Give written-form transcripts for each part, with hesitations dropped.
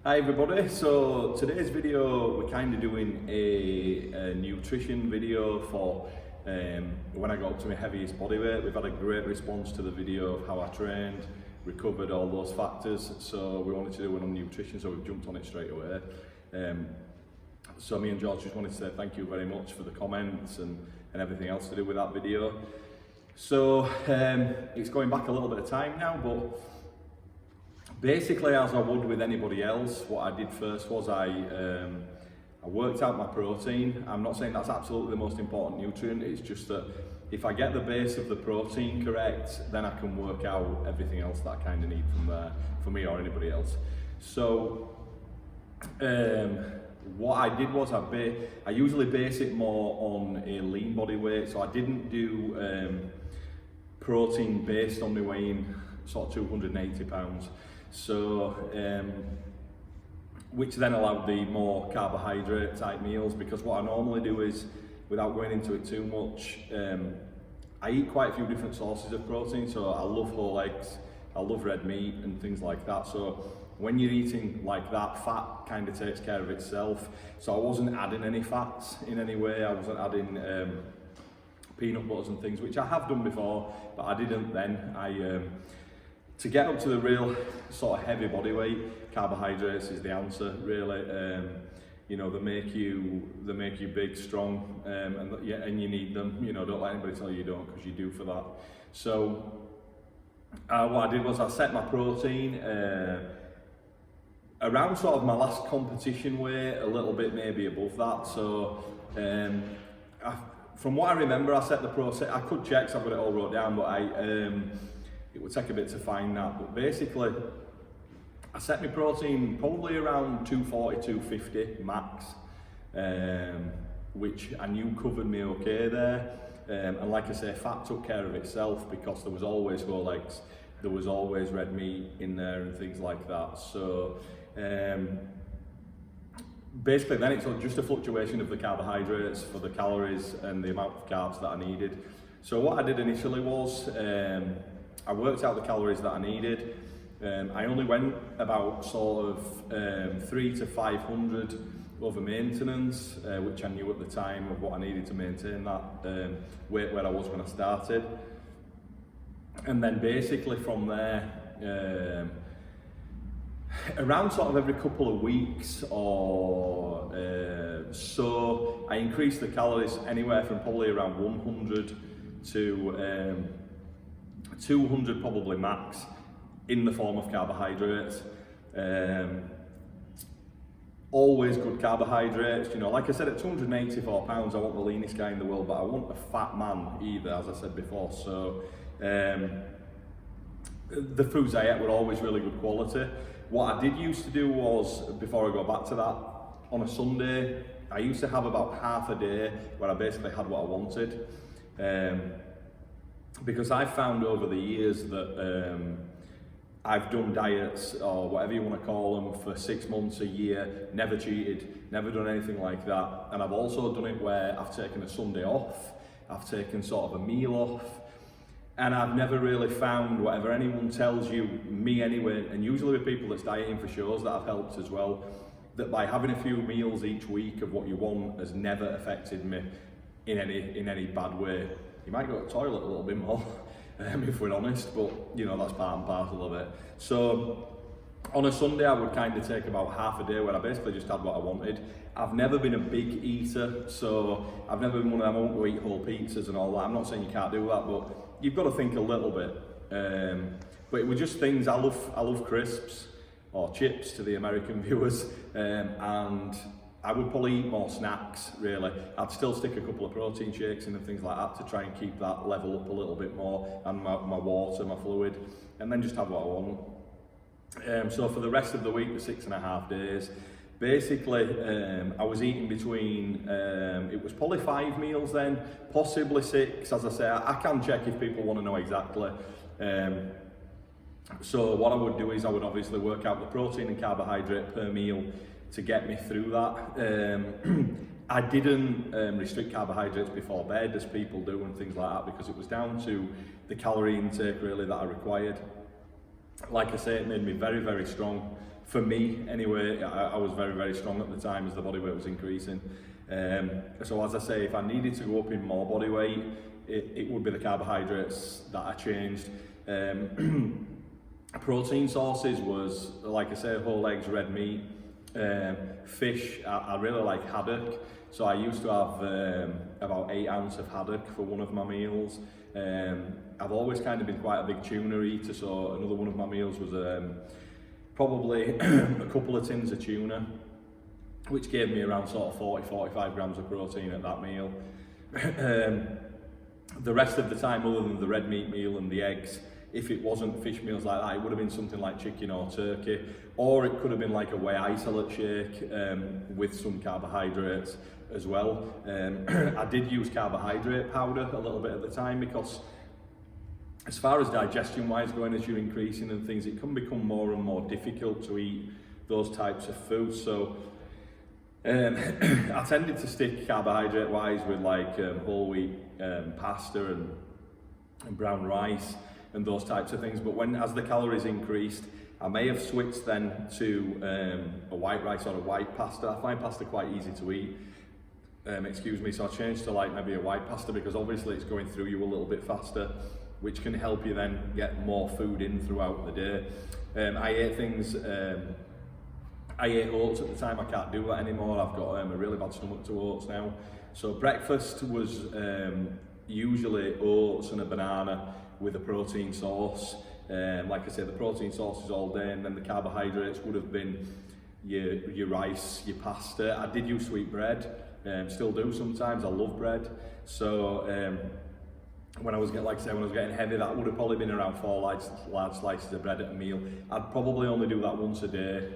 Hi everybody, so today's video we're kind of doing a nutrition video for when I got up to my heaviest body weight. We've had a great response to the video of how I trained, recovered, all those factors, so we wanted to do one on nutrition, so we've jumped on it straight away. So me and George just wanted to say thank you very much for the comments and everything else to do with that video. So it's going back a little bit of time now, but basically, as I would with anybody else, what I did first was I worked out my protein. I'm not saying that's absolutely the most important nutrient, it's just that if I get the base of the protein correct, then I can work out everything else that I kind of need from there, for me or anybody else. So what I did was I usually base it more on a lean body weight, so I didn't do protein based on me weighing sort of 280 pounds. So, which then allowed the more carbohydrate type meals, because what I normally do is, without going into it too much, I eat quite a few different sources of protein. So I love whole eggs, I love red meat and things like that. So when you're eating like that, fat kind of takes care of itself. So I wasn't adding any fats in any way. I wasn't adding peanut butters and things, which I have done before, but I didn't then. To get up to the real sort of heavy body weight, carbohydrates is the answer, really. You know, they make you big, strong, and you need them. You know, don't let anybody tell you don't, because you do for that. So what I did was I set my protein around sort of my last competition weight, a little bit maybe above that. So from what I remember, I set the protein. I could check, so I've got it all wrote down, but it would take a bit to find that, but basically I set my protein probably around 240, 250 max, which I knew covered me okay there, and like I say, fat took care of itself because there was always whole eggs, there was always red meat in there and things like that. So basically then it's just a fluctuation of the carbohydrates for the calories and the amount of carbs that I needed. So what I did initially was I worked out the calories that I needed. I only went about sort of 300 to 500 over maintenance, which I knew at the time of what I needed to maintain that weight where I was when I started. And then basically from there, around sort of every couple of weeks or so, I increased the calories anywhere from probably around 100 to 200 probably max, in the form of carbohydrates. Always good carbohydrates, you know, like I said, at 284 pounds I want the leanest guy in the world, but I want a fat man either, as I said before. So the foods I ate were always really good quality. What I did used to do was, before I go back to that, on a Sunday I used to have about half a day where I basically had what I wanted. Because I've found over the years that I've done diets, or whatever you want to call them, for 6 months, a year, never cheated, never done anything like that. And I've also done it where I've taken a Sunday off, I've taken sort of a meal off, and I've never really found, whatever anyone tells you, me anyway, and usually with people that's dieting for shows that I've helped as well, that by having a few meals each week of what you want has never affected me in any bad way. You might go to the toilet a little bit more, if we're honest, but you know, that's part and parcel of it. So on a Sunday I would kind of take about half a day where I basically just had what I wanted. I've never been a big eater, so I've never been one of them, I won't go eat whole pizzas and all that. I'm not saying you can't do that, but you've got to think a little bit. But it was just things, I love crisps, or chips to the American viewers, and I would probably eat more snacks, really. I'd still stick a couple of protein shakes in and things like that to try and keep that level up a little bit more, and my water, my fluid, and then just have what I want. So for the rest of the week, the 6.5 days, basically I was eating between, it was probably 5 meals then, possibly 6, as I say, I can check if people want to know exactly. So what I would do is I would obviously work out the protein and carbohydrate per meal to get me through that. I didn't restrict carbohydrates before bed as people do and things like that, because it was down to the calorie intake really that I required. Like I say, it made me very, very strong for me anyway, I was very, very strong at the time as the body weight was increasing. So as I say, if I needed to go up in more body weight, it would be the carbohydrates that I changed. Protein sources was, like I say, whole eggs, red meat, fish. I really like haddock, so I used to have about 8 ounces of haddock for one of my meals. I've always kind of been quite a big tuna eater, so another one of my meals was probably a couple of tins of tuna, which gave me around sort of 40-45 grams of protein at that meal. The rest of the time, other than the red meat meal and the eggs, if it wasn't fish meals like that, it would have been something like chicken or turkey, or it could have been like a whey isolate shake with some carbohydrates as well. I did use carbohydrate powder a little bit at the time, because as far as digestion wise going, as you're increasing and things, it can become more and more difficult to eat those types of foods. So I tended to stick carbohydrate wise with like whole wheat pasta and brown rice and those types of things. But as the calories increased, I may have switched then to a white rice or a white pasta. I find pasta quite easy to eat. So I changed to like maybe a white pasta, because obviously it's going through you a little bit faster, which can help you then get more food in throughout the day. I ate oats at the time. I can't do that anymore. I've got a really bad stomach to oats now. So breakfast was usually oats and a banana with a protein source. Like I said, the protein source is all day, and then the carbohydrates would have been your rice, your pasta. I did use sweet bread, still do sometimes. I love bread. So when I was getting heavy, that would have probably been around 4 large slices of bread at a meal. I'd probably only do that once a day.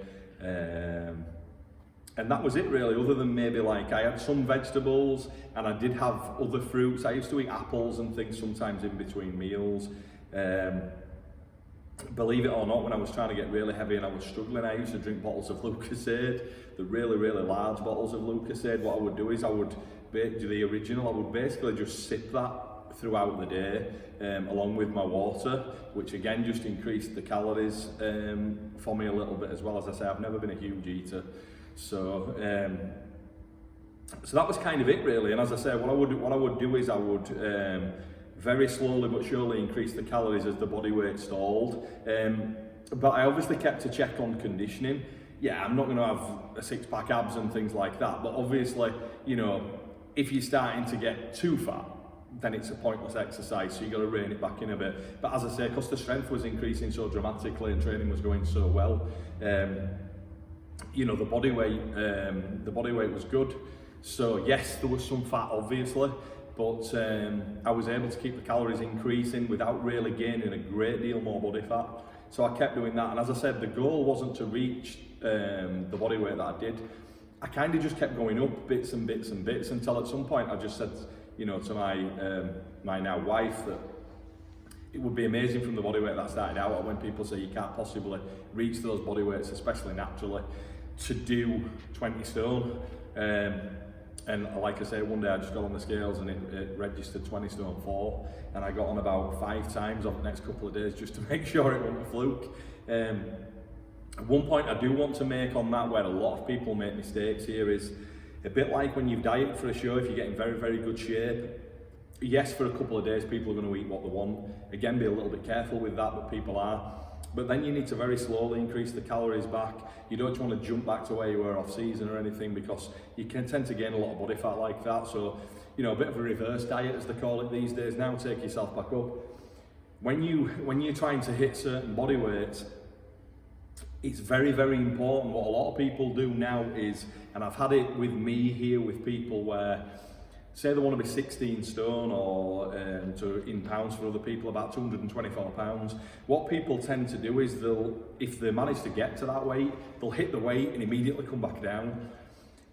And that was it really, other than maybe like I had some vegetables and I did have other fruits. I used to eat apples and things sometimes in between meals. Believe it or not, when I was trying to get really heavy and I was struggling, I used to drink bottles of Lucozade, the really, really large bottles of Lucozade. What I would do is I would basically just sip that throughout the day, along with my water, which again just increased the calories for me a little bit as well. As I say, I've never been a huge eater, so that was kind of it really. And as I say, what I would do is I would very slowly but surely increase the calories as the body weight stalled. But I obviously kept a check on conditioning. Yeah, I'm not going to have a 6-pack abs and things like that, but obviously, you know, if you're starting to get too fat, then it's a pointless exercise, so you got to rein it back in a bit. But as I say, because the strength was increasing so dramatically and training was going so well, you know, the body weight was good. So yes, there was some fat obviously, but I was able to keep the calories increasing without really gaining a great deal more body fat. So I kept doing that, and as I said, the goal wasn't to reach the body weight that I did. I kind of just kept going up bits and bits and bits until at some point I just said, you know, to my now wife, that it would be amazing from the body weight that I started out at, when people say you can't possibly reach those body weights, especially naturally, to do 20 stone. And like I say, one day I just got on the scales and it registered 20 stone 4, and I got on about 5 times over the next couple of days just to make sure it wasn't a fluke. One point I do want to make on that, where a lot of people make mistakes here, is a bit like when you've dieted for a show. If you're getting very, very good shape, yes, for a couple of days people are going to eat what they want. Again, be a little bit careful with that, but people are. But then you need to very slowly increase the calories back. You don't want to jump back to where you were off season or anything, because you can tend to gain a lot of body fat like that. So, you know, a bit of a reverse diet, as they call it these days now. Take yourself back up. When you're trying to hit certain body weights, it's very, very important. What a lot of people do now is, and I've had it with me here with people where, say they want to be 16 stone, or in pounds for other people, about 224 pounds. What people tend to do is if they manage to get to that weight, they'll hit the weight and immediately come back down.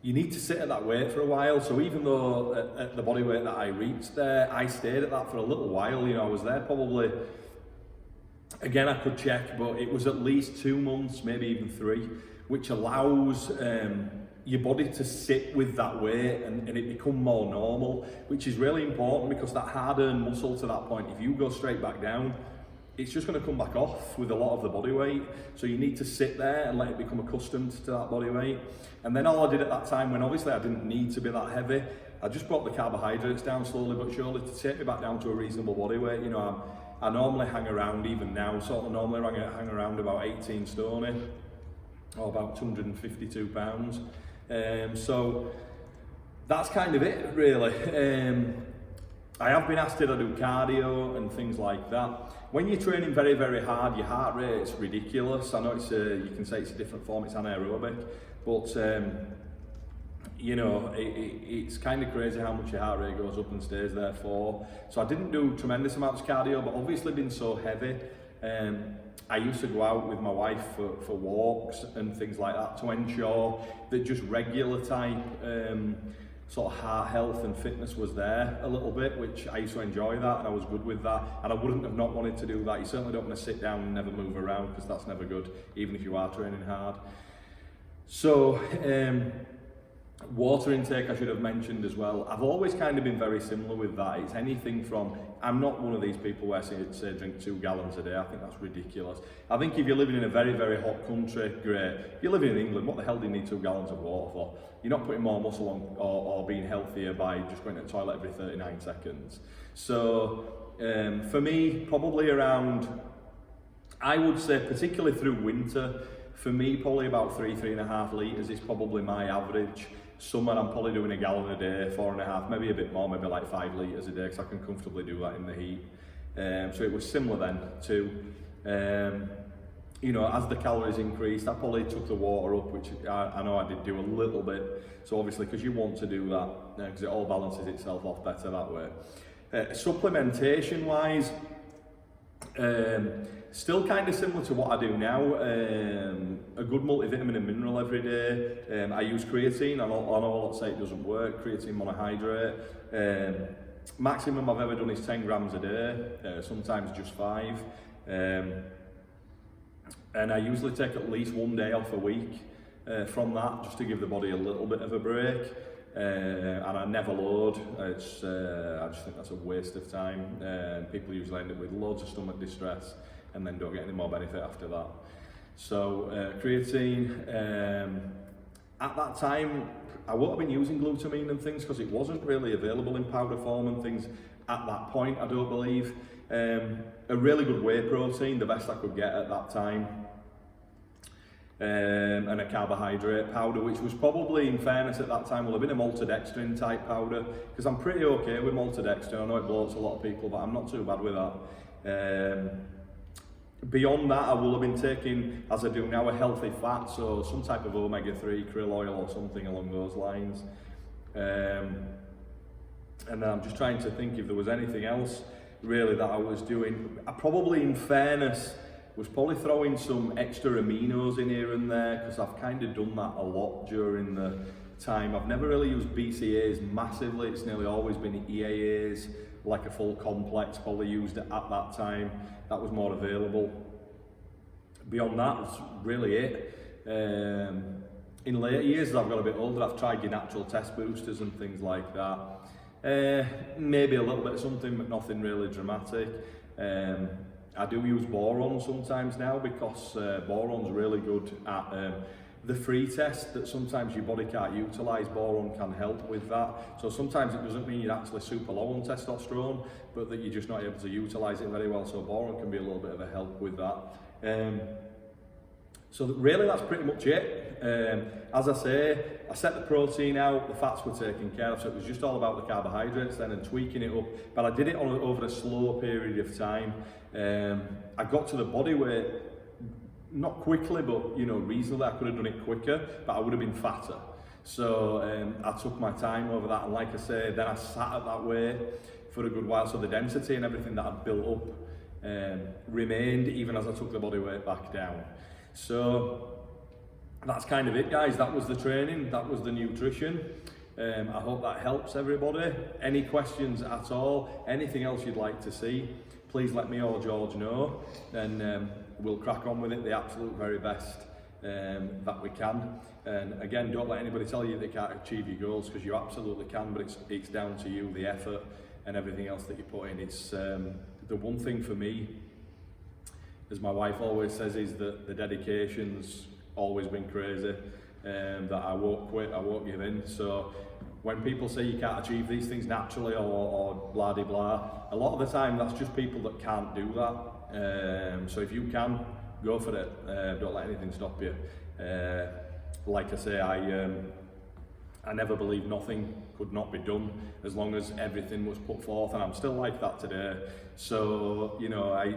You need to sit at that weight for a while. So even though at the body weight that I reached there, I stayed at that for a little while. You know, I was there probably, again, I could check, but it was at least 2 months, maybe even 3, which allows your body to sit with that weight and it become more normal, which is really important, because that hard-earned muscle to that point, if you go straight back down, it's just going to come back off with a lot of the body weight. So you need to sit there and let it become accustomed to that body weight. And then all I did at that time, when obviously I didn't need to be that heavy, I just brought the carbohydrates down slowly but surely to take me back down to a reasonable body weight. You know, I normally hang around, even now, sort of normally hang around about 18 stone, or about 252 pounds. So that's kind of it, really. I have been asked did I do cardio and things like that. When you're training very, very hard, your heart rate's ridiculous. I know it's you can say it's a different form, it's anaerobic, but you know, it's kind of crazy how much your heart rate goes up and stays there for. So I didn't do tremendous amounts of cardio, but obviously being so heavy, I used to go out with my wife for walks and things like that to ensure that just regular type sort of heart health and fitness was there a little bit, which I used to enjoy that, and I was good with that, and I wouldn't have not wanted to do that. You certainly don't want to sit down and never move around, because that's never good, even if you are training hard. So water intake I should have mentioned as well. I've always kind of been very similar with that. It's anything from, I'm not one of these people where say drink 2 gallons a day. I think that's ridiculous. I think if you're living in a very, very hot country, great. If you're living in England, what the hell do you need 2 gallons of water for? You're not putting more muscle on or being healthier by just going to the toilet every 39 seconds. So for me, probably around, I would say particularly through winter, for me probably about 3.5 litres is probably my average. Summer I'm probably doing 1 gallon a day, 4.5, maybe a bit more, maybe like 5 litres a day, because I can comfortably do that in the heat. So it was similar then to, you know, as the calories increased, I probably took the water up, which I know I did do a little bit. So obviously, because you want to do that, because it all balances itself off better that way. Supplementation wise, still kind of similar to what I do now. A good multivitamin and mineral every day. I use creatine. I know let's say it doesn't work. Creatine monohydrate. Maximum I've ever done is 10 grams a day. Sometimes just 5. And I usually take at least 1 day off a week from that, just to give the body a little bit of a break. And I never load. I just think that's a waste of time. People usually end up with loads of stomach distress and then don't get any more benefit after that. So creatine, at that time I would have been using glutamine and things because it wasn't really available in powder form and things at that point, I don't believe. A really good whey protein, the best I could get at that time. And a carbohydrate powder, which was probably, in fairness at that time, will have been a maltodextrin type powder, because I'm pretty okay with maltodextrin. I know it bloats a lot of people, but I'm not too bad with that. Beyond that, I will have been taking, as I do now, a healthy fat, so some type of omega-3 krill oil or something along those lines. And then I'm just trying to think if there was anything else really that I was doing. I probably, in fairness, was probably throwing some extra aminos in here and there, because I've kind of done that a lot during the time. I've never really used BCAAs massively. It's nearly always been EAAs, like a full complex, probably used it at that time. That was more available. Beyond that, that's really it. In later years, as I've got a bit older, I've tried your natural test boosters and things like that. Maybe a little bit of something, but nothing really dramatic. I do use boron sometimes now, because boron's really good at the free test that sometimes your body can't utilise. Boron can help with that. So sometimes it doesn't mean you're actually super low on testosterone, but that you're just not able to utilise it very well. So boron can be a little bit of a help with that. So really that's pretty much it. As I say, I set the protein out, the fats were taken care of, so it was just all about the carbohydrates then and tweaking it up. But I did it over a slow period of time. I got to the body weight, not quickly, but you know, reasonably. I could have done it quicker, but I would have been fatter. So I took my time over that, and like I say, then I sat at that weight for a good while, so the density and everything that I'd built up remained even as I took the body weight back down. So that's kind of it, guys. That was the training, that was the nutrition. I hope that helps everybody. Any questions at all, anything else you'd like to see, please let me or George know, and we'll crack on with it the absolute very best that we can. And again, don't let anybody tell you they can't achieve your goals, because you absolutely can, but it's down to you, the effort and everything else that you put in. It's the one thing for me as my wife always says, is that the dedication's always been crazy, that I won't quit, I won't give in. So when people say you can't achieve these things naturally or blah de blah, a lot of the time that's just people that can't do that. So if you can, go for it. Don't let anything stop you. Like I say, I never believed nothing could not be done as long as everything was put forth, and I'm still like that today. So, you know, I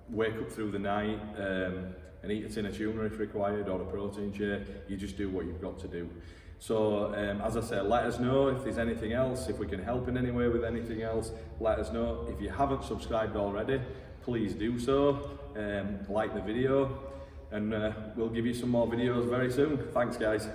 wake up through the night and eat a tin of tuna if required, or a protein shake. You just do what you've got to do. So, as I say, let us know if there's anything else, if we can help in any way with anything else, let us know. If you haven't subscribed already, please do so. Like the video, and we'll give you some more videos very soon. Thanks, guys.